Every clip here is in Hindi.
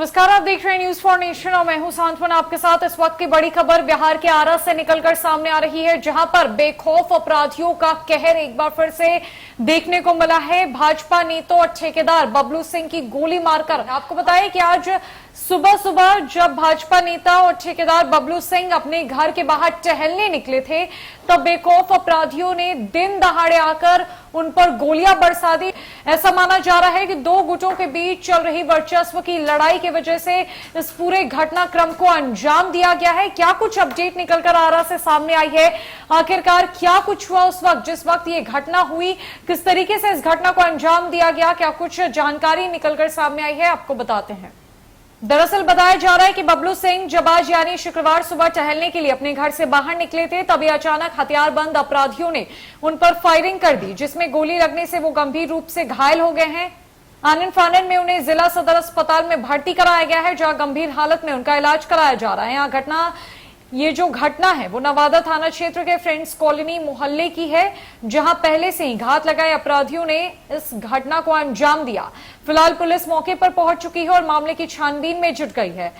नमस्कार, आप देख रहे हैं न्यूज फॉर नेशन और मैं हूं सांत्वना आपके साथ। इस वक्त की बड़ी खबर बिहार के आरा से निकलकर सामने आ रही है, जहां पर बेखौफ अपराधियों का कहर एक बार फिर से देखने को मिला है। भाजपा नेता और ठेकेदार बबलू सिंह की गोली मारकर, आपको बताएं कि आज सुबह सुबह जब भाजपा नेता और ठेकेदार बबलू सिंह अपने घर के बाहर टहलने निकले थे, तब बेखौफ अपराधियों ने दिन दहाड़े आकर उन पर गोलियां बरसा दी। ऐसा माना जा रहा है कि दो गुटों के बीच चल रही वर्चस्व की लड़ाई की वजह से इस पूरे घटनाक्रम को अंजाम दिया गया है। क्या कुछ अपडेट निकलकर आरा से सामने आई है, आखिरकार क्या कुछ हुआ उस वक्त जिस वक्त ये घटना हुई, किस तरीके से इस घटना को अंजाम दिया गया, क्या कुछ जानकारी निकलकर सामने आई है, आपको बताते हैं। दरअसल बताया जा रहा है कि बबलू सिंह जब आज यानी शुक्रवार सुबह टहलने के लिए अपने घर से बाहर निकले थे, तभी अचानक हथियारबंद अपराधियों ने उन पर फायरिंग कर दी, जिसमें गोली लगने से वो गंभीर रूप से घायल हो गए हैं। आनन फानन में उन्हें जिला सदर अस्पताल में भर्ती कराया गया है, जहां गंभीर हालत में उनका इलाज कराया जा रहा है। ये जो घटना है वो नवादा थाना क्षेत्र के फ्रेंड्स कॉलोनी मोहल्ले की है, जहां पहले से ही घात लगाए अपराधियों ने इस घटना को अंजाम दिया। फिलहाल पुलिस मौके पर पहुंच चुकी है और मामले की छानबीन में जुट गई है।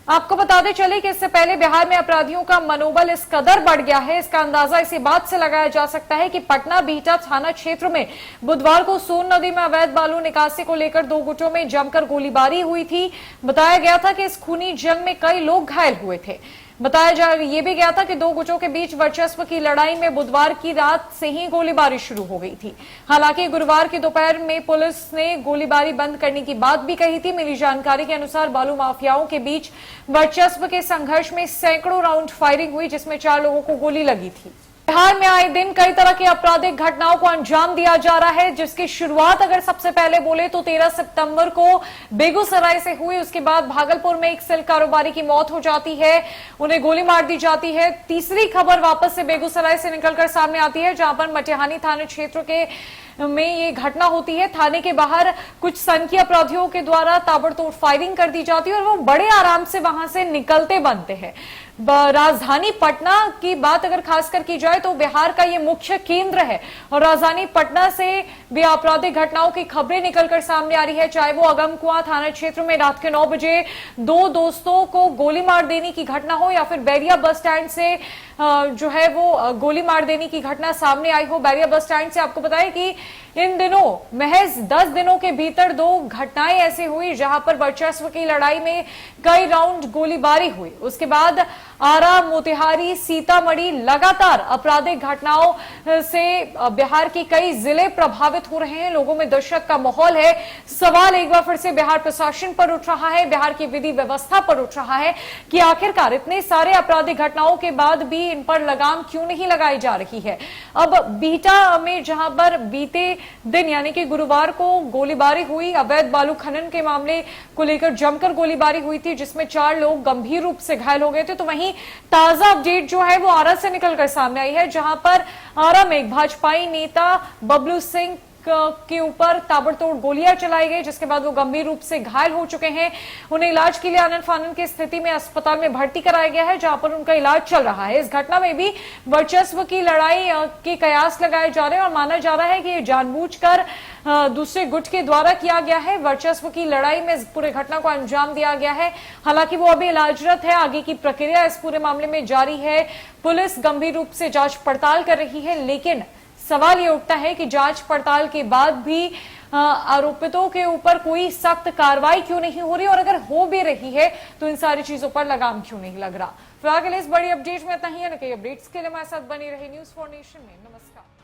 आपको बताते चले कि इससे पहले बिहार में अपराधियों का मनोबल इस कदर बढ़ गया है, इसका अंदाजा इसी बात से लगाया जा सकता है कि पटना बिहटा थाना क्षेत्र में बुधवार को सोन नदी में अवैध बालू निकासी को लेकर दो गुटों में जमकर गोलीबारी हुई थी। बताया गया था कि इस खूनी जंग में कई लोग घायल हुए थे। ये भी गया था कि दो गुटों के बीच वर्चस्व की लड़ाई में बुधवार की रात से ही गोलीबारी शुरू हो गई थी। हालांकि गुरुवार की दोपहर में पुलिस ने गोलीबारी बंद करने की बात भी कही थी। मिली जानकारी के अनुसार बालू माफियाओं के बीच वर्चस्व के संघर्ष में सैकड़ों राउंड फायरिंग हुई, जिसमें 4 लोगों को गोली लगी थी। बिहार में आए दिन कई तरह की आपराधिक घटनाओं को अंजाम दिया जा रहा है, जिसकी शुरुआत अगर सबसे पहले बोले तो 13 सितंबर को बेगूसराय से हुई। उसके बाद भागलपुर में एक सिल्क कारोबारी की मौत हो जाती है, उन्हें गोली मार दी जाती है। तीसरी खबर वापस से बेगूसराय से निकलकर सामने आती है, जहां पर मटिहानी थाना क्षेत्र के में ये घटना होती है। थाने के बाहर कुछ सनकी अपराधियों के द्वारा ताबड़तोड़ फायरिंग कर दी जाती है और वो बड़े आराम से वहां से निकलते बनते हैं। राजधानी पटना की बात अगर खासकर की जाए तो बिहार का ये मुख्य केंद्र है और राजधानी पटना से भी आपराधिक घटनाओं की खबरें निकलकर सामने आ रही है। चाहे वो अगमकुआं थाना क्षेत्र में रात के 9 बजे दो दोस्तों को गोली मार देने की घटना हो, या फिर बैरिया बस स्टैंड से जो है वो गोली मार देने की घटना सामने आई हो। बैरिया बस स्टैंड से आपको बताएं कि इन दिनों महज 10 दिनों के भीतर 2 घटनाएं ऐसी हुई, जहां पर वर्चस्व की लड़ाई में कई राउंड गोलीबारी हुई। उसके बाद आरा, मोतिहारी, सीतामढ़ी, लगातार आपराधिक घटनाओं से बिहार के कई जिले प्रभावित हो रहे हैं। लोगों में दहशत का माहौल है। सवाल एक बार फिर से बिहार प्रशासन पर उठ रहा है, बिहार की विधि व्यवस्था पर उठ रहा है कि आखिरकार इतने सारे आपराधिक घटनाओं के बाद भी इन पर लगाम क्यों नहीं लगाई जा रही है। अब बिहटा में जहां पर बीते दिन यानी कि गुरुवार को गोलीबारी हुई, अवैध बालू खनन के मामले को लेकर जमकर गोलीबारी हुई थी, जिसमें 4 लोग गंभीर रूप से घायल हो गए थे। तो वहीं ताजा अपडेट जो है वो आरा से निकलकर सामने आई है, जहां पर आरा में एक भाजपाई नेता बबलू सिंह के ऊपर ताबड़तोड़ गोलियां चलाई गई, जिसके बाद वो गंभीर रूप से घायल हो चुके हैं। उन्हें इलाज के लिए आनन फानन की स्थिति में अस्पताल में भर्ती कराया गया है, जहां पर उनका इलाज चल रहा है। इस घटना में भी वर्चस्व की लड़ाई के कयास लगाए जा रहे हैं और माना जा रहा है कि ये जानबूझकर दूसरे गुट के द्वारा किया गया है। वर्चस्व की लड़ाई में इस पूरे घटना को अंजाम दिया गया है। हालांकि वो अभी इलाजरत है, आगे की प्रक्रिया इस पूरे मामले में जारी है। पुलिस गंभीर रूप से जांच पड़ताल कर रही है, लेकिन सवाल ये उठता है कि जांच पड़ताल के बाद भी आरोपितों के ऊपर कोई सख्त कार्रवाई क्यों नहीं हो रही, और अगर हो भी रही है तो इन सारी चीजों पर लगाम क्यों नहीं लग रहा। फिलहाल के लिए इस बड़ी अपडेट में इतना ही है। कई अपडेट्स के लिए हमारे साथ बनी रही न्यूज फॉर नेशन में। नमस्कार।